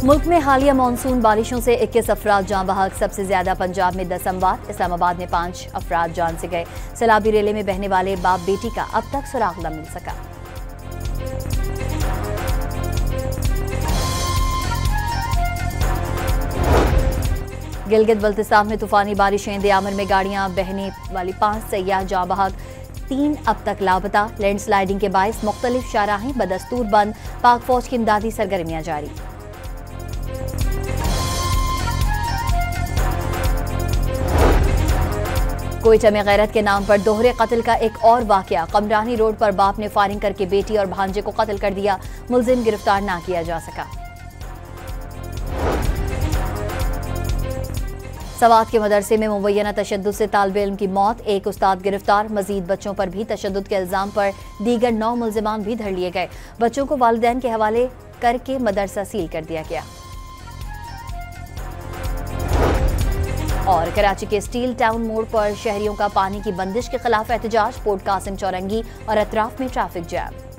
मुल्क में हालिया मानसून बारिशों से 21 अफराद जान बहक। सबसे ज्यादा पंजाब में 10 अमवात। इस्लामाबाद में 5 अफराद जान से गए। सैलाबी रेले में बहने वाले बाप बेटी का अब तक सुराग न मिल सका। गिलगित बल्तिस्तान में तूफानी बारिशें। दयामर में गाड़ियां बहने वाली 5 सयाह जान बहक। 3 अब तक लापता। लैंडस्लाइडिंग के बायस मुख्तलिफ शाहराहें बदस्तूर बंद। पाक फौज की इमदादी सरगर्मियां जारी। कोयटा में गैरत के नाम पर दोहरे कत्ल का एक और वाकया। कमरानी रोड पर बाप ने फायरिंग करके बेटी और भांजे को कत्ल कर दिया। मुलजिम गिरफ्तार ना किया जा सका। सवात के मदरसे में मुबैना तशद्दुद से तालिब इल्म की मौत। एक उस्ताद गिरफ्तार। मजीद बच्चों पर भी तशद्दुद के इल्जाम पर दीगर 9 मुल्जिमान भी धर लिए गए। बच्चों को वालिदैन के हवाले करके मदरसा सील कर दिया गया। और कराची के स्टील टाउन मोड़ पर शहरियों का पानी की बंदिश के खिलाफ एहतजाज। पोर्ट कासिम चौरंगी और अतराफ में ट्रैफिक जैम।